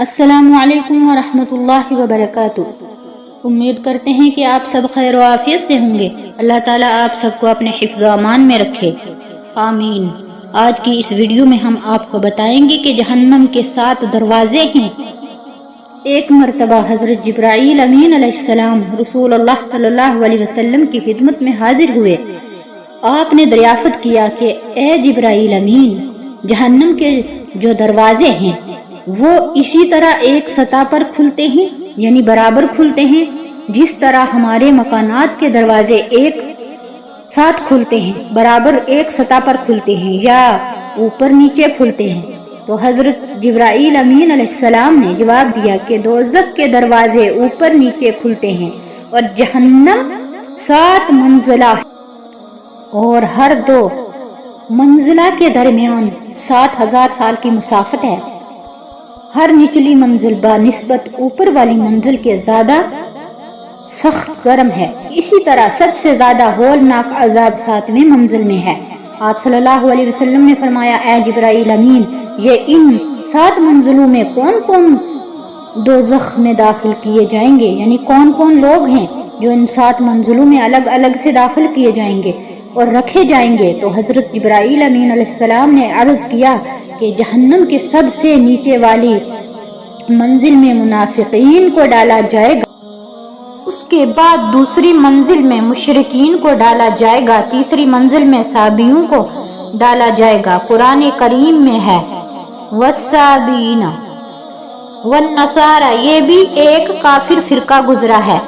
السلام علیکم ورحمۃ اللہ وبرکاتہ۔ امید کرتے ہیں کہ آپ سب خیر و عافیت سے ہوں گے۔ اللہ تعالیٰ آپ سب کو اپنے حفظ و امان میں رکھے، آمین۔ آج کی اس ویڈیو میں ہم آپ کو بتائیں گے کہ جہنم کے 7 دروازے ہیں۔ ایک مرتبہ حضرت جبرائیل امین علیہ السلام رسول اللہ صلی اللہ علیہ وسلم کی خدمت میں حاضر ہوئے۔ آپ نے دریافت کیا کہ اے جبرائیل امین، جہنم کے جو دروازے ہیں وہ اسی طرح ایک سطح پر کھلتے ہیں، یعنی برابر کھلتے ہیں جس طرح ہمارے مکانات کے دروازے ایک ساتھ کھلتے ہیں، برابر ایک سطح پر کھلتے ہیں، یا اوپر نیچے کھلتے ہیں؟ تو حضرت جبرائیل امین علیہ السلام نے جواب دیا کہ دوزخ کے دروازے اوپر نیچے کھلتے ہیں اور جہنم 7 منزلہ ہے، اور ہر 2 منزلہ کے درمیان 7000 سال کی مسافت ہے۔ ہر نچلی منزل بنسبت اوپر والی منزل کے زیادہ سخت گرم ہے۔ اسی طرح سب سے زیادہ ہولناک عذاب 7ویں منزل میں ہے۔ آپ صلی اللہ علیہ وسلم نے فرمایا، اے جبرائیل امین، یہ ان 7 منزلوں میں کون کون دوزخ میں داخل کیے جائیں گے؟ یعنی کون کون لوگ ہیں جو ان 7 منزلوں میں الگ الگ سے داخل کیے جائیں گے اور رکھے جائیں گے؟ تو حضرت جبرائیل امین علیہ السلام نے عرض کیا کہ جہنم کے سب سے نیچے والی منزل میں منافقین کو ڈالا جائے گا، اس کے بعد دوسری منزل میں مشرکین کو ڈالا جائے گا، تیسری منزل میں صابئیوں کو ڈالا جائے گا۔ قرآن کریم میں ہے والصابئین والنصارى، یہ بھی ایک کافر فرقہ گزرا ہے۔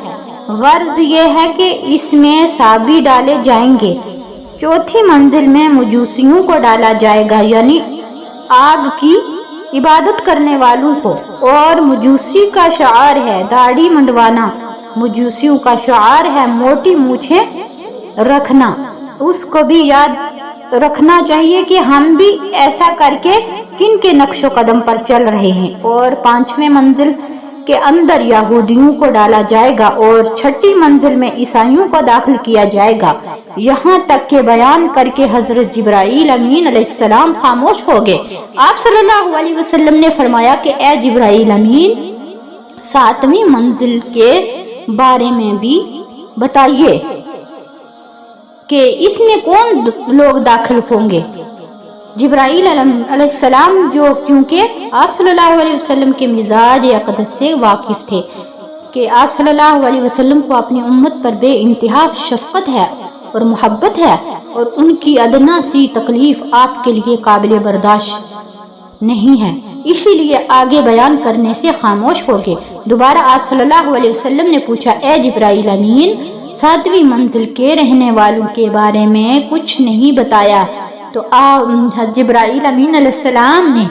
غرض یہ ہے کہ اس میں صابی ڈالے جائیں گے۔ چوتھی منزل میں مجوسیوں کو ڈالا جائے گا، یعنی آگ کی عبادت کرنے والوں کو، اور مجوسی کا شعار ہے داڑھی منڈوانا، مجوسیوں کا شعار ہے موٹی مونچھیں رکھنا۔ اس کو بھی یاد رکھنا چاہیے کہ ہم بھی ایسا کر کے کن کے نقش و قدم پر چل رہے ہیں۔ اور 5ویں منزل کے اندر یہودیوں کو ڈالا جائے گا، اور 6ٹھی منزل میں عیسائیوں کو داخل کیا جائے گا۔ یہاں تک کہ بیان کر کے حضرت جبرائیل امین علیہ السلام خاموش ہو گئے۔ آپ صلی اللہ علیہ وسلم نے فرمایا کہ اے جبرائیل امین، 7ویں منزل کے بارے میں بھی بتائیے کہ اس میں کون لوگ داخل ہوں گے؟ جبرائیل علیہ السلام جو کیونکہ آپ صلی اللہ علیہ وسلم کے مزاج اقدس سے واقف تھے کہ آپ صلی اللہ علیہ وسلم کو اپنی امت پر بے انتہا شفقت ہے اور محبت ہے، اور ان کی ادنا سی تکلیف آپ کے لیے قابل برداشت نہیں ہے، اسی لیے آگے بیان کرنے سے خاموش ہو گئے۔ دوبارہ آپ صلی اللہ علیہ وسلم نے پوچھا، اے جبرائیل امین، 7ویں منزل کے رہنے والوں کے بارے میں کچھ نہیں بتایا؟ تو جبرائیل امین علیہ السلام نے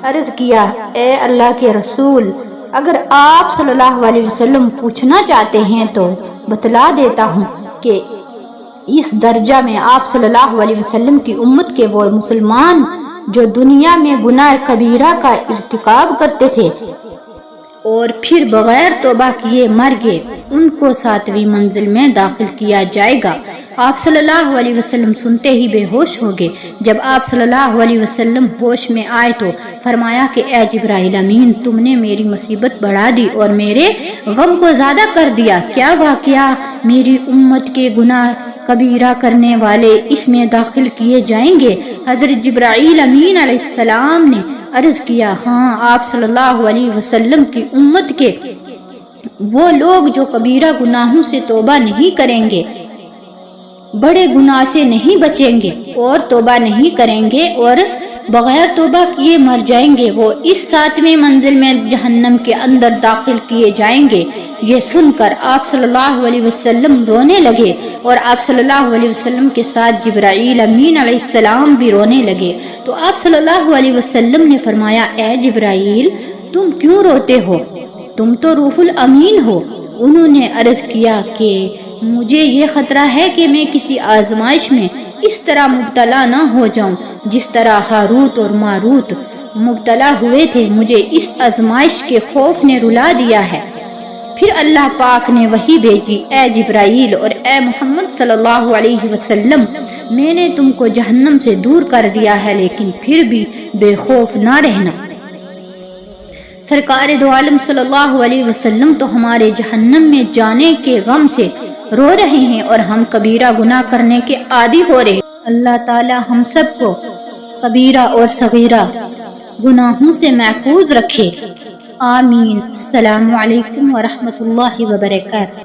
عرض کیا، اے اللہ کے رسول، اگر آپ صلی اللہ علیہ وسلم پوچھنا چاہتے ہیں تو بتلا دیتا ہوں کہ اس درجہ میں آپ صلی اللہ علیہ وسلم کی امت کے وہ مسلمان جو دنیا میں گناہ کبیرہ کا ارتکاب کرتے تھے اور پھر بغیر توبہ کیے مر گئے، ان کو 7ویں منزل میں داخل کیا جائے گا۔ آپ صلی اللہ علیہ وسلم سنتے ہی بے ہوش ہو گئے۔ جب آپ صلی اللہ علیہ وسلم ہوش میں آئے تو فرمایا کہ اے جبرائیل امین، تم نے میری مصیبت بڑھا دی اور میرے غم کو زیادہ کر دیا۔ کیا واقعہ میری امت کے گناہ کبیرہ کرنے والے اس میں داخل کیے جائیں گے؟ حضرت جبرائیل امین علیہ السلام نے عرض کیا، ہاں، آپ صلی اللہ علیہ وسلم کی امت کے وہ لوگ جو کبیرہ گناہوں سے توبہ نہیں کریں گے، بڑے گناہ سے نہیں بچیں گے اور توبہ نہیں کریں گے اور بغیر توبہ کیے مر جائیں گے، وہ اس 7ویں منزل میں جہنم کے اندر داخل کیے جائیں گے۔ یہ سن کر آپ صلی اللہ علیہ وسلم رونے لگے، اور آپ صلی اللہ علیہ وسلم کے ساتھ جبرائیل امین علیہ السلام بھی رونے لگے۔ تو آپ صلی اللہ علیہ وسلم نے فرمایا، اے جبرائیل، تم کیوں روتے ہو؟ تم تو روح الامین ہو۔ انہوں نے عرض کیا کہ مجھے یہ خطرہ ہے کہ میں کسی آزمائش میں اس طرح مبتلا نہ ہو جاؤں جس طرح ہاروت اور ماروت مبتلا ہوئے تھے۔ مجھے اس آزمائش کے خوف نے رلا دیا ہے۔ پھر اللہ پاک نے وحی بھیجی، اے جبرائیل اور اے محمد صلی اللہ علیہ وسلم، میں نے تم کو جہنم سے دور کر دیا ہے، لیکن پھر بھی بے خوف نہ رہنا۔ سرکار دو عالم صلی اللہ علیہ وسلم تو ہمارے جہنم میں جانے کے غم سے رو رہے ہیں اور ہم کبیرہ گناہ کرنے کے عادی ہو رہے ہیں۔ اللہ تعالی ہم سب کو کبیرہ اور صغیرہ گناہوں سے محفوظ رکھے، آمین۔ السلام علیکم ورحمۃ اللہ وبرکاتہ۔